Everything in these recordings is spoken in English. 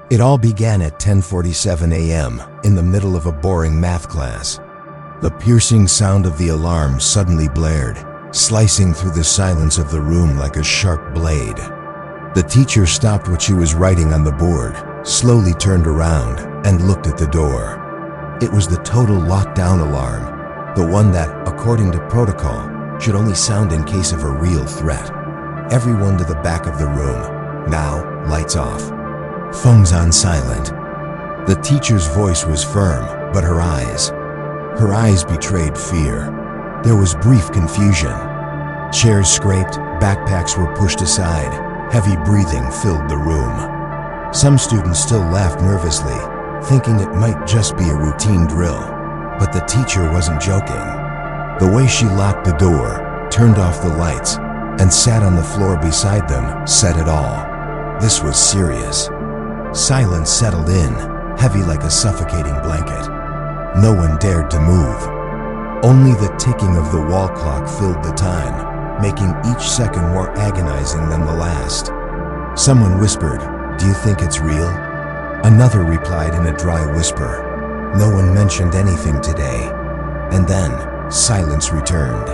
It all began at 10:47 a.m. in the middle of a boring math class. The piercing sound of the alarm suddenly blared, slicing through the silence of the room like a sharp blade. The teacher stopped what she was writing on the board, slowly turned around, and looked at the door. It was the total lockdown alarm, the one that, according to protocol, should only sound in case of a real threat. Everyone to the back of the room. Now, lights off. Phones on silent. The teacher's voice was firm, but her eyes betrayed fear. There was brief confusion. Chairs scraped, backpacks were pushed aside, heavy breathing filled the room. Some students still laughed nervously, thinking it might just be a routine drill. But the teacher wasn't joking. The way she locked the door, turned off the lights, and sat on the floor beside them said it all. This was serious. Silence settled in, heavy like a suffocating blanket. No one dared to move. Only the ticking of the wall clock filled the time, making each second more agonizing than the last. Someone whispered, "Do you think it's real?" Another replied in a dry whisper, "No one mentioned anything today." And then, silence returned.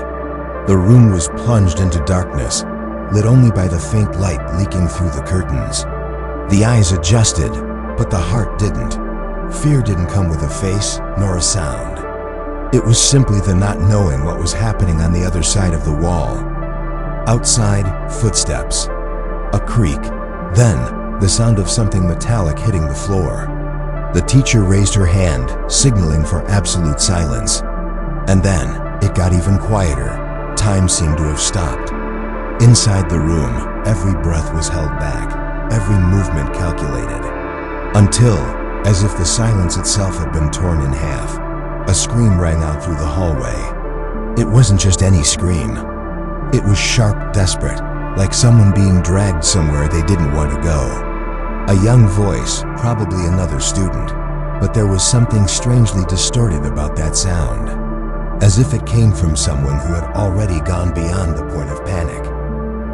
The room was plunged into darkness, lit only by the faint light leaking through the curtains. The eyes adjusted, but the heart didn't. Fear didn't come with a face, nor a sound. It was simply the not knowing what was happening on the other side of the wall. Outside, footsteps. A creak. Then, the sound of something metallic hitting the floor. The teacher raised her hand, signaling for absolute silence. And then, it got even quieter. Time seemed to have stopped. Inside the room, every breath was held back, every movement calculated. Until, as if the silence itself had been torn in half, a scream rang out through the hallway. It wasn't just any scream. It was sharp, desperate, like someone being dragged somewhere they didn't want to go. A young voice, probably another student, but there was something strangely distorted about that sound, as if it came from someone who had already gone beyond the point of panic.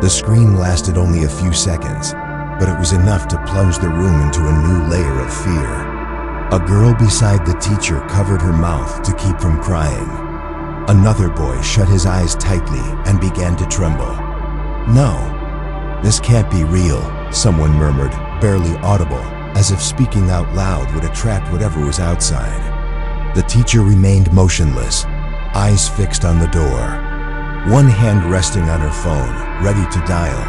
The scream lasted only a few seconds, but it was enough to plunge the room into a new layer of fear. A girl beside the teacher covered her mouth to keep from crying. Another boy shut his eyes tightly and began to tremble. "No, this can't be real," someone murmured, barely audible, as if speaking out loud would attract whatever was outside. The teacher remained motionless, eyes fixed on the door, one hand resting on her phone, ready to dial,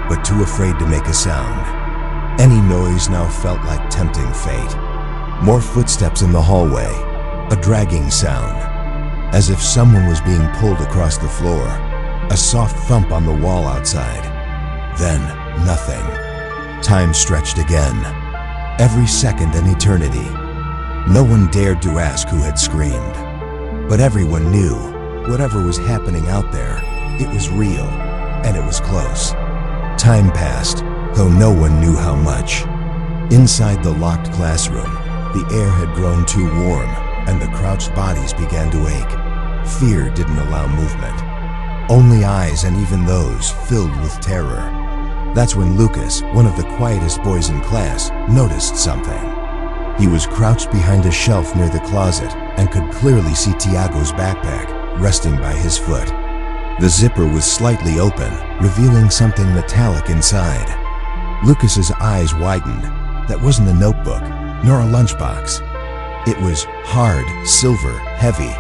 but too afraid to make a sound. Any noise now felt like tempting fate. More footsteps in the hallway, a dragging sound, as if someone was being pulled across the floor, a soft thump on the wall outside. Then, nothing. Time stretched again, every second an eternity. No one dared to ask who had screamed, but everyone knew, whatever was happening out there, it was real, and it was close. Time passed, though no one knew how much. Inside the locked classroom, the air had grown too warm, and the crouched bodies began to ache. Fear didn't allow movement. Only eyes, and even those filled with terror. That's when Lucas, one of the quietest boys in class, noticed something. He was crouched behind a shelf near the closet and could clearly see Tiago's backpack resting by his foot. The zipper was slightly open, revealing something metallic inside. Lucas's eyes widened. That wasn't a notebook, nor a lunchbox. It was hard, silver, heavy,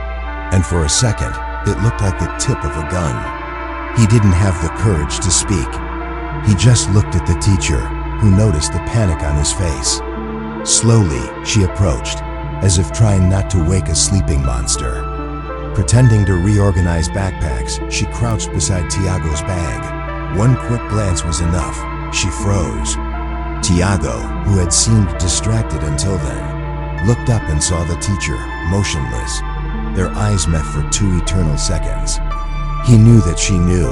and for a second, it looked like the tip of a gun. He didn't have the courage to speak. He just looked at the teacher, who noticed the panic on his face. Slowly, she approached, as if trying not to wake a sleeping monster. Pretending to reorganize backpacks, she crouched beside Tiago's bag. One quick glance was enough. She froze. Tiago, who had seemed distracted until then, looked up and saw the teacher, motionless. Their eyes met for 2 eternal seconds. He knew that she knew,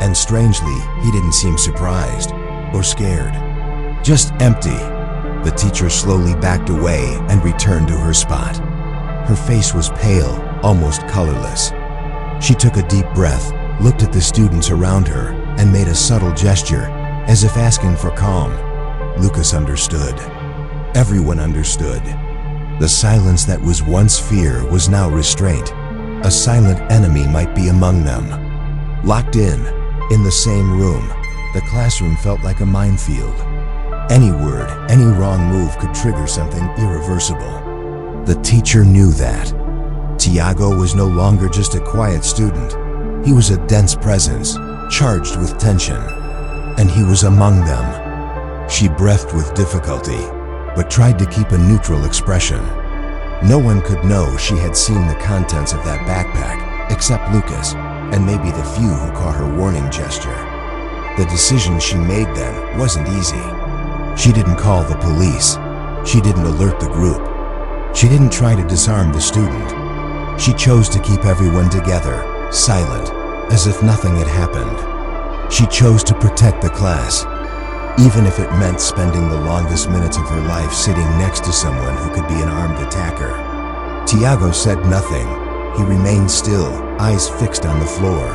and strangely, he didn't seem surprised or scared. Just empty. The teacher slowly backed away and returned to her spot. Her face was pale, almost colorless. She took a deep breath, looked at the students around her, and made a subtle gesture, as if asking for calm. Lucas understood. Everyone understood. The silence that was once fear was now restraint. A silent enemy might be among them. Locked in the same room, the classroom felt like a minefield. Any word, any wrong move could trigger something irreversible. The teacher knew that. Tiago was no longer just a quiet student. He was a dense presence, charged with tension. And he was among them. She breathed with difficulty, but tried to keep a neutral expression. No one could know she had seen the contents of that backpack, except Lucas, and maybe the few who caught her warning gesture. The decision she made then wasn't easy. She didn't call the police. She didn't alert the group. She didn't try to disarm the student. She chose to keep everyone together, silent, as if nothing had happened. She chose to protect the class, even if it meant spending the longest minutes of her life sitting next to someone who could be an armed attacker. Tiago said nothing. He remained still, eyes fixed on the floor.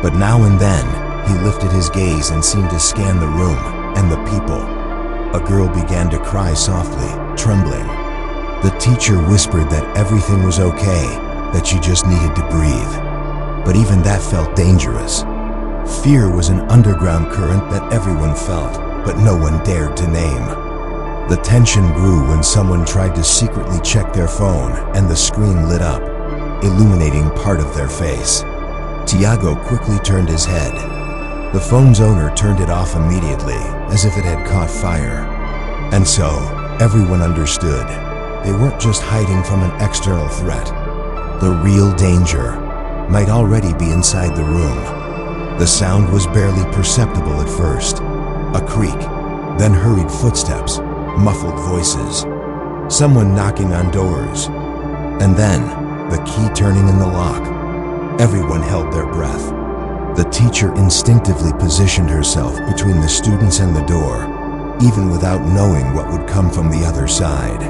But now and then, he lifted his gaze and seemed to scan the room and the people. A girl began to cry softly, trembling. The teacher whispered that everything was okay, that she just needed to breathe. But even that felt dangerous. Fear was an underground current that everyone felt, but no one dared to name. The tension grew when someone tried to secretly check their phone and the screen lit up, illuminating part of their face. Tiago quickly turned his head. The phone's owner turned it off immediately, as if it had caught fire. And so, everyone understood. They weren't just hiding from an external threat. The real danger might already be inside the room. The sound was barely perceptible at first. A creak, then hurried footsteps, muffled voices, someone knocking on doors, and then the key turning in the lock. Everyone held their breath. The teacher instinctively positioned herself between the students and the door, even without knowing what would come from the other side.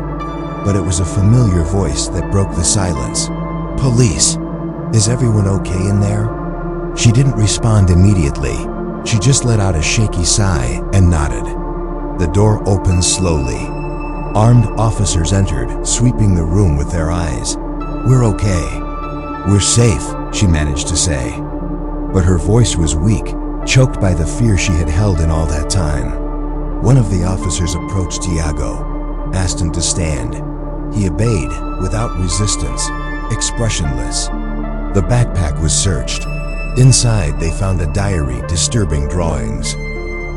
But it was a familiar voice that broke the silence. "Police! Is everyone okay in there?" She didn't respond immediately. She just let out a shaky sigh and nodded. The door opened slowly. Armed officers entered, sweeping the room with their eyes. "We're okay. We're safe," she managed to say. But her voice was weak, choked by the fear she had held in all that time. One of the officers approached Tiago, asked him to stand. He obeyed, without resistance, expressionless. The backpack was searched. Inside, they found a diary, disturbing drawings,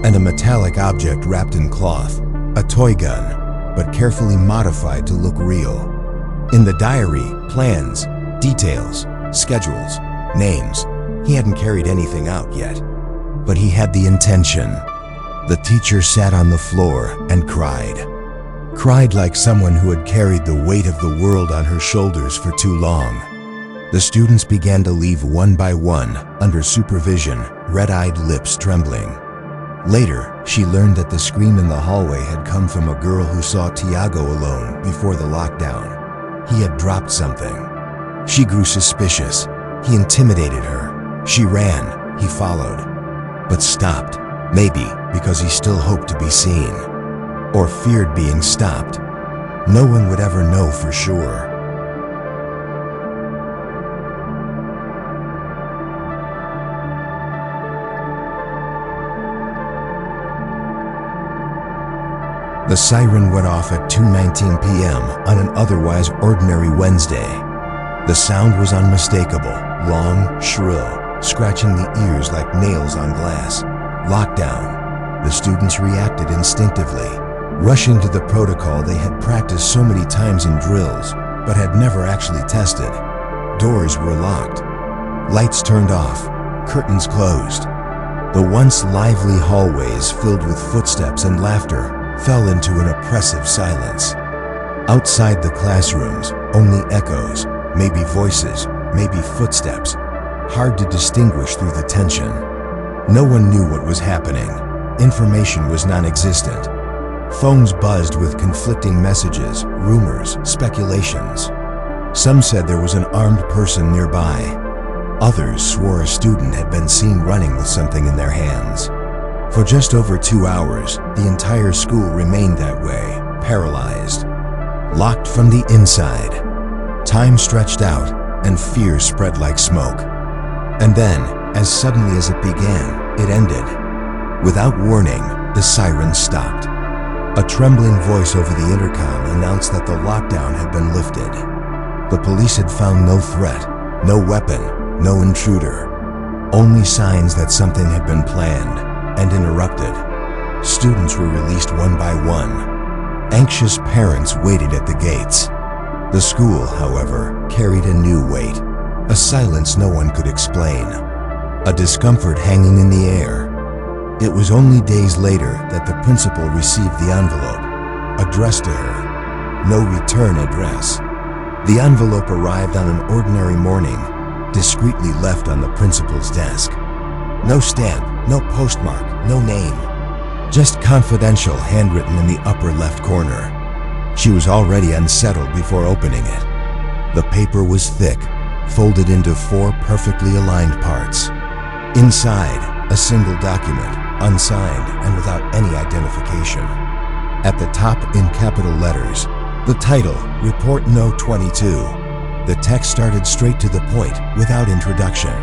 and a metallic object wrapped in cloth, a toy gun, but carefully modified to look real. In the diary, plans, details, schedules, names. He hadn't carried anything out yet, but he had the intention. The teacher sat on the floor and cried. Cried like someone who had carried the weight of the world on her shoulders for too long. The students began to leave one by one, under supervision, red-eyed lips trembling. Later, she learned that the scream in the hallway had come from a girl who saw Tiago alone before the lockdown. He had dropped something. She grew suspicious. He intimidated her. She ran. He followed. But stopped. Maybe because he still hoped to be seen. Or feared being stopped. No one would ever know for sure. The siren went off at 2:19 p.m. on an otherwise ordinary Wednesday. The sound was unmistakable, long, shrill, scratching the ears like nails on glass. Lockdown. The students reacted instinctively, rushing to the protocol they had practiced so many times in drills, but had never actually tested. Doors were locked. Lights turned off. Curtains closed. The once lively hallways filled with footsteps and laughter fell into an oppressive silence. Outside the classrooms, only echoes, maybe voices, maybe footsteps, hard to distinguish through the tension. No one knew what was happening. Information was non-existent. Phones buzzed with conflicting messages, rumors, speculations. Some said there was an armed person nearby. Others swore a student had been seen running with something in their hands. For just over 2 hours, the entire school remained that way, paralyzed, locked from the inside. Time stretched out, and fear spread like smoke. And then, as suddenly as it began, it ended. Without warning, the sirens stopped. A trembling voice over the intercom announced that the lockdown had been lifted. The police had found no threat, no weapon, no intruder. Only signs that something had been planned and interrupted. Students were released one by one. Anxious parents waited at the gates. The school, however, carried a new weight, a silence no one could explain, a discomfort hanging in the air. It was only days later that the principal received the envelope, addressed to her. No return address. The envelope arrived on an ordinary morning, discreetly left on the principal's desk. No stamp, no postmark, no name. Just confidential handwritten in the upper left corner. She was already unsettled before opening it. The paper was thick, folded into 4 perfectly aligned parts. Inside, a single document, unsigned and without any identification. At the top, in capital letters, the title, Report No. 22. The text started straight to the point, without introduction.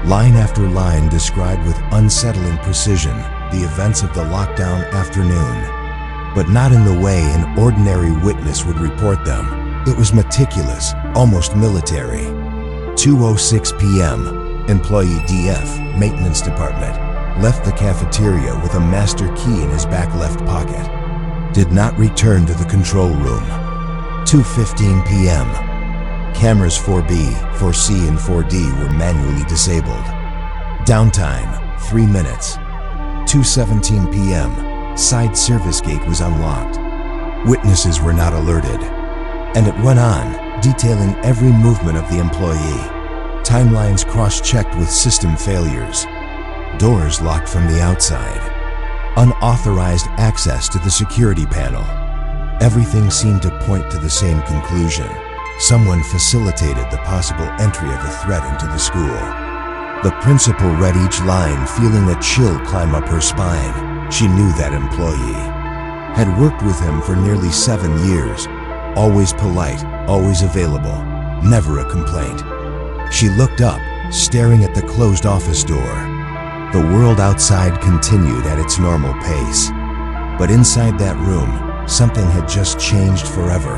Line after line described with unsettling precision the events of the lockdown afternoon. But not in the way an ordinary witness would report them. It was meticulous, almost military. 2:06 p.m., employee DF, maintenance department, left the cafeteria with a master key in his back left pocket. Did not return to the control room. 2:15 p.m., cameras 4B, 4C, and 4D were manually disabled. Downtime, 3 minutes. 2:17 p.m., side service gate was unlocked. Witnesses were not alerted. And it went on, detailing every movement of the employee. Timelines cross-checked with system failures. Doors locked from the outside. Unauthorized access to the security panel. Everything seemed to point to the same conclusion. Someone facilitated the possible entry of a threat into the school. The principal read each line, feeling a chill climb up her spine. She knew that employee. Had worked with him for nearly 7 years. Always polite, always available, never a complaint. She looked up, staring at the closed office door. The world outside continued at its normal pace. But inside that room, something had just changed forever.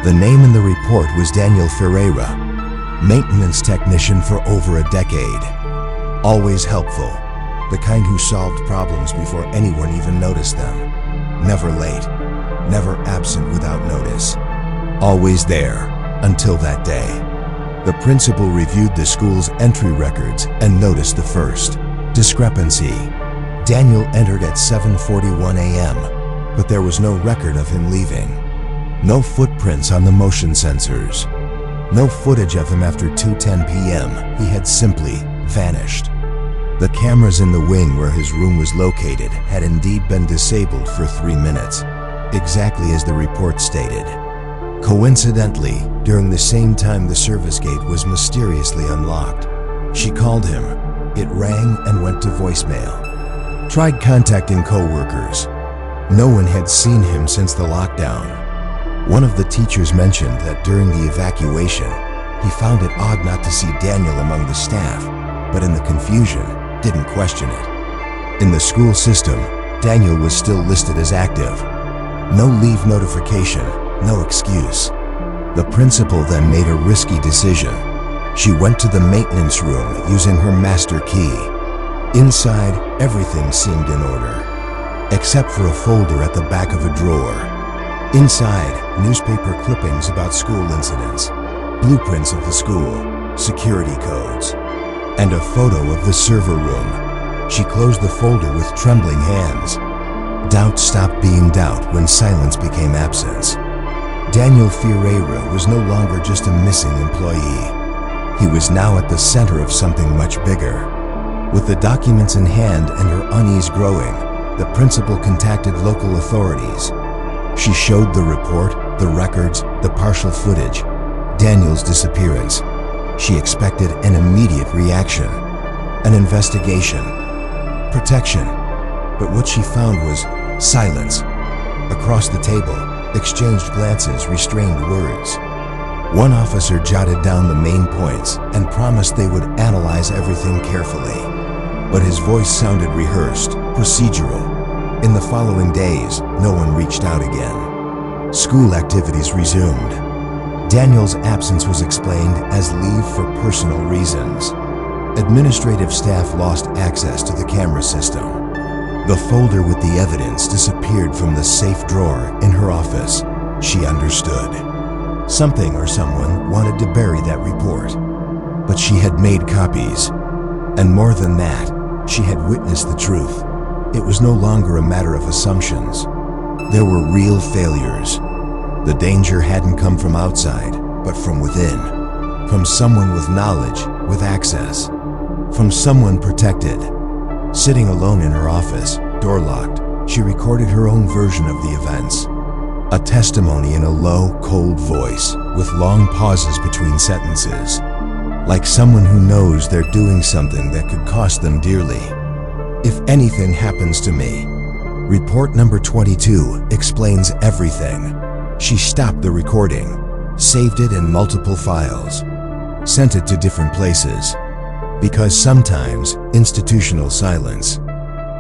The name in the report was Daniel Ferreira, maintenance technician for over a decade. Always helpful, the kind who solved problems before anyone even noticed them. Never late, never absent without notice. Always there, until that day. The principal reviewed the school's entry records and noticed the first discrepancy. Daniel entered at 7:41 a.m., but there was no record of him leaving. No footprints on the motion sensors. No footage of him after 2:10 p.m. He had simply vanished. The cameras in the wing where his room was located had indeed been disabled for 3 minutes, exactly as the report stated. Coincidentally, during the same time the service gate was mysteriously unlocked. She called him. It rang and went to voicemail. Tried contacting co-workers. No one had seen him since the lockdown. One of the teachers mentioned that during the evacuation, he found it odd not to see Daniel among the staff, but in the confusion, didn't question it. In the school system, Daniel was still listed as active. No leave notification, no excuse. The principal then made a risky decision. She went to the maintenance room using her master key. Inside, everything seemed in order, except for a folder at the back of a drawer. Inside, newspaper clippings about school incidents, blueprints of the school, security codes, and a photo of the server room. She closed the folder with trembling hands. Doubt stopped being doubt when silence became absence. Daniel Ferreira was no longer just a missing employee. He was now at the center of something much bigger. With the documents in hand and her unease growing, the principal contacted local authorities. She showed the report, the records, the partial footage, Daniel's disappearance. She expected an immediate reaction, an investigation, protection. But what she found was silence. across the table, exchanged glances, restrained words. One officer jotted down the main points and promised they would analyze everything carefully. But his voice sounded rehearsed, procedural. In the following days, no one reached out again. School activities resumed. Daniel's absence was explained as leave for personal reasons. Administrative staff lost access to the camera system. The folder with the evidence disappeared from the safe drawer in her office. She understood. Something or someone wanted to bury that report. But she had made copies. And more than that, she had witnessed the truth. It was no longer a matter of assumptions. There were real failures. The danger hadn't come from outside, but from within. From someone with knowledge, with access. From someone protected. Sitting alone in her office, door locked, she recorded her own version of the events. A testimony in a low, cold voice, with long pauses between sentences. Like someone who knows they're doing something that could cost them dearly. If anything happens to me. Report number 22 explains everything. She stopped the recording, saved it in multiple files, sent it to different places. Because sometimes institutional silence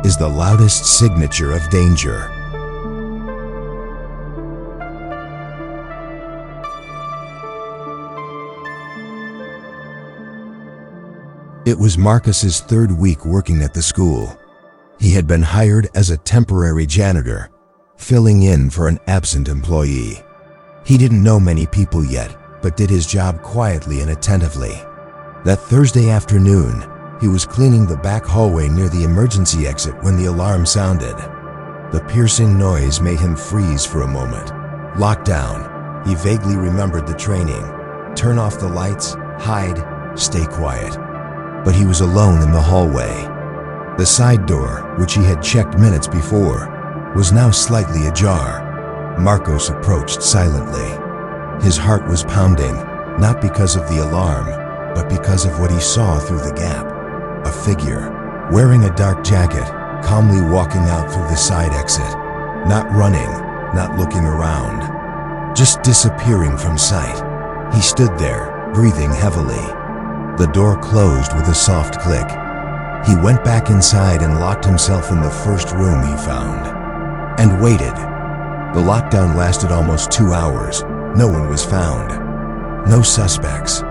is the loudest signature of danger. It was Marcus's third week working at the school. He had been hired as a temporary janitor, filling in for an absent employee. He didn't know many people yet, but did his job quietly and attentively. That Thursday afternoon, he was cleaning the back hallway near the emergency exit when the alarm sounded. The piercing noise made him freeze for a moment. Lockdown. He vaguely remembered the training. Turn off the lights, hide, stay quiet. But he was alone in the hallway. The side door, which he had checked minutes before, was now slightly ajar. Marcos approached silently. His heart was pounding, not because of the alarm, but because of what he saw through the gap. A figure, wearing a dark jacket, calmly walking out through the side exit. Not running, not looking around. Just disappearing from sight. He stood there, breathing heavily. The door closed with a soft click. He went back inside and locked himself in the first room he found. And waited. The lockdown lasted almost 2 hours. No one was found. No suspects.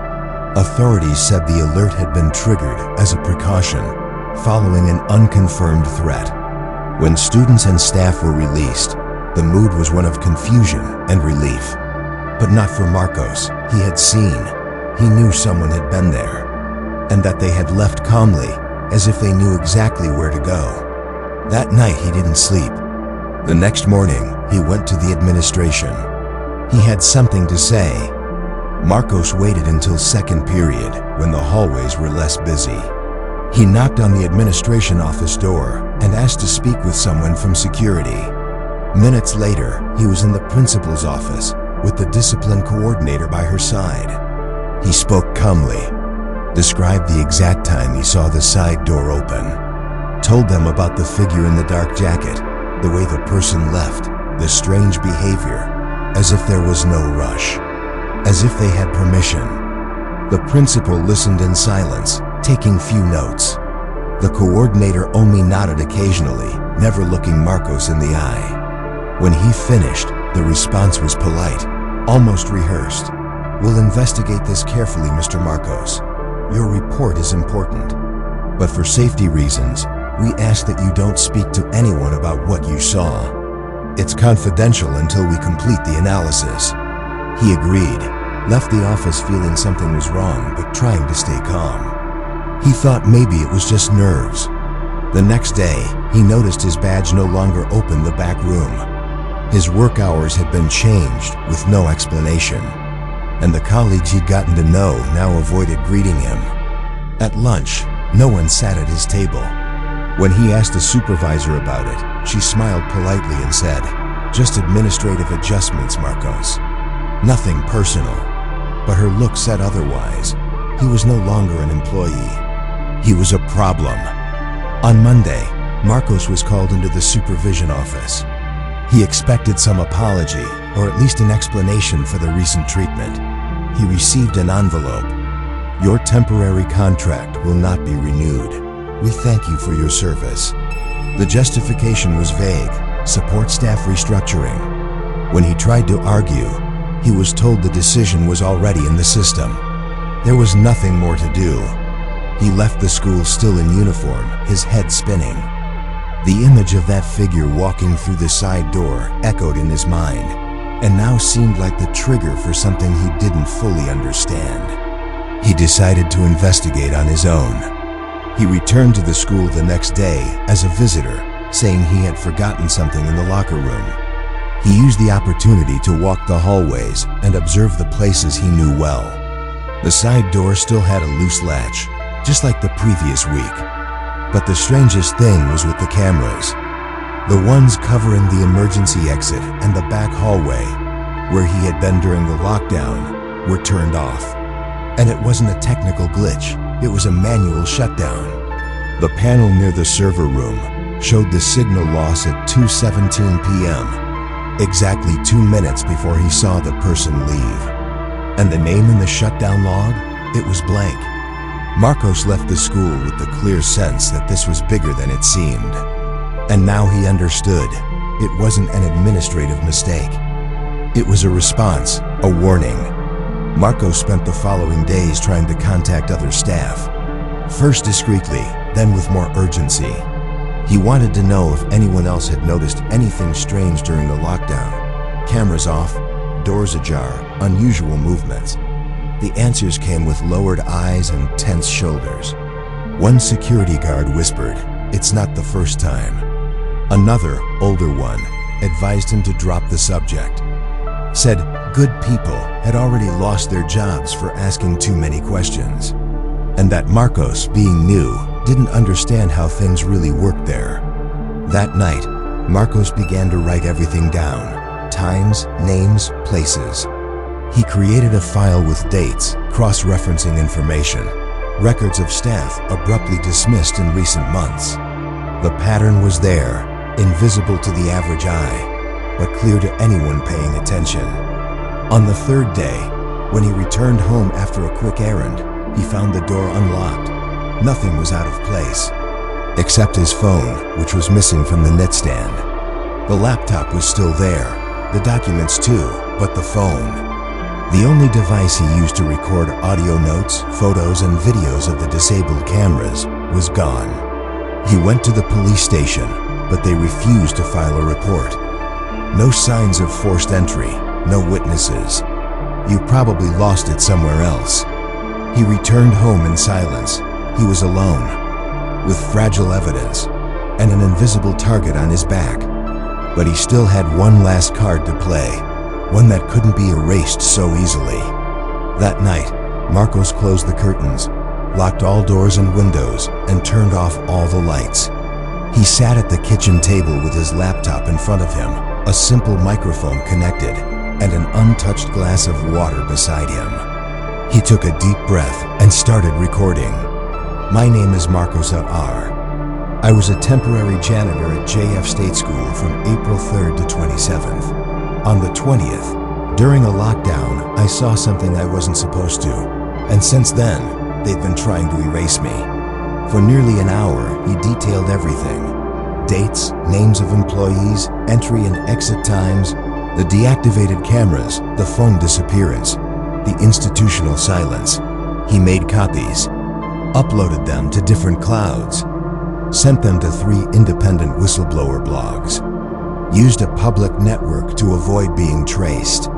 Authorities said the alert had been triggered as a precaution, following an unconfirmed threat. When students and staff were released, the mood was one of confusion and relief. But not for Marcos. He had seen. He knew someone had been there, and that they had left calmly, as if they knew exactly where to go. That night he didn't sleep. The next morning, he went to the administration. He had something to say. Marcos waited until second period, when the hallways were less busy. He knocked on the administration office door and asked to speak with someone from security. Minutes later, he was in the principal's office, with the discipline coordinator by her side. He spoke calmly, described the exact time he saw the side door open, told them about the figure in the dark jacket, the way the person left, the strange behavior, as if there was no rush, as if they had permission. The principal listened in silence, taking few notes. The coordinator only nodded occasionally, never looking Marcos in the eye. When he finished, the response was polite, almost rehearsed. "We'll investigate this carefully, Mr. Marcos. Your report is important. But for safety reasons, we ask that you don't speak to anyone about what you saw. It's confidential until we complete the analysis." He agreed, left the office feeling something was wrong but trying to stay calm. He thought maybe it was just nerves. The next day, he noticed his badge no longer opened the back room. His work hours had been changed with no explanation, and the colleagues he'd gotten to know now avoided greeting him. At lunch, no one sat at his table. When he asked the supervisor about it, she smiled politely and said, "Just administrative adjustments, Marcos. Nothing personal." But her look said otherwise. He was no longer an employee. He was a problem. On Monday, Marcos was called into the supervision office. He expected some apology, or at least an explanation for the recent treatment. He received an envelope. Your temporary contract will not be renewed. We thank you for your service. The justification was vague: support staff restructuring. When he tried to argue, he was told the decision was already in the system. There was nothing more to do. He left the school still in uniform, his head spinning. The image of that figure walking through the side door echoed in his mind, and now seemed like the trigger for something he didn't fully understand. He decided to investigate on his own. He returned to the school the next day as a visitor, saying he had forgotten something in the locker room. He used the opportunity to walk the hallways and observe the places he knew well. The side door still had a loose latch, just like the previous week. But the strangest thing was with the cameras. The ones covering the emergency exit and the back hallway, where he had been during the lockdown, were turned off. And it wasn't a technical glitch, it was a manual shutdown. The panel near the server room showed the signal loss at 2:17 p.m., exactly 2 minutes before he saw the person leave. And the name in the shutdown log? It was blank. Marcos left the school with the clear sense that this was bigger than it seemed. And now he understood. It wasn't an administrative mistake. It was a response, a warning. Marcos spent the following days trying to contact other staff, first discreetly, then with more urgency. He wanted to know if anyone else had noticed anything strange during the lockdown. Cameras off, doors ajar, unusual movements. The answers came with lowered eyes and tense shoulders. One security guard whispered, "It's not the first time." Another, older one, advised him to drop the subject. Said good people had already lost their jobs for asking too many questions, and that Marcos, being new, didn't understand how things really worked there. That night, Marcos began to write everything down: times, names, places. He created a file with dates, cross-referencing information, records of staff abruptly dismissed in recent months. The pattern was there, invisible to the average eye, but clear to anyone paying attention. On the third day, when he returned home after a quick errand, he found the door unlocked. Nothing was out of place, except his phone, which was missing from the nightstand. The laptop was still there, the documents too, but the phone, the only device he used to record audio notes, photos, and videos of the disabled cameras, was gone. He went to the police station, but they refused to file a report. No signs of forced entry, no witnesses. You probably lost it somewhere else. He returned home in silence. He was alone, with fragile evidence and an invisible target on his back. But he still had one last card to play, one that couldn't be erased so easily. That night, Marcos closed the curtains, locked all doors and windows, and turned off all the lights. He sat at the kitchen table with his laptop in front of him, a simple microphone connected, and an untouched glass of water beside him. He took a deep breath and started recording. My name is Marcos R. I was a temporary janitor at JF State School from April 3rd to 27th. On the 20th, during a lockdown, I saw something I wasn't supposed to, and since then, they've been trying to erase me. For nearly an hour, he detailed everything: dates, names of employees, entry and exit times, the deactivated cameras, the phone disappearance, the institutional silence. He made copies, uploaded them to different clouds, sent them to 3 independent whistleblower blogs, used a public network to avoid being traced.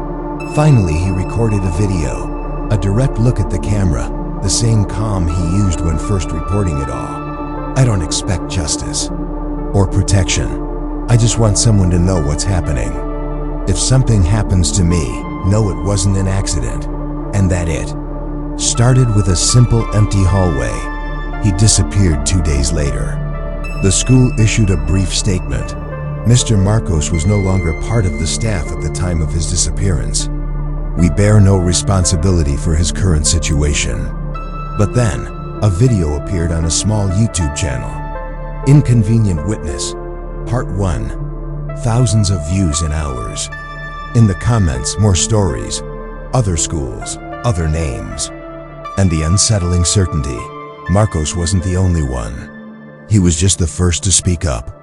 Finally, he recorded a video, a direct look at the camera, the same calm he used when first reporting it all. I don't expect justice or protection. I just want someone to know what's happening. If something happens to me, know it wasn't an accident, and that it started with a simple empty hallway. He disappeared 2 days later. The school issued a brief statement. Mr. Marcos was no longer part of the staff at the time of his disappearance. We bear no responsibility for his current situation. But then, a video appeared on a small YouTube channel. Inconvenient Witness, Part 1. Thousands of views in hours. In the comments, more stories, other schools, other names. And the unsettling certainty, Marcos wasn't the only one. He was just the first to speak up.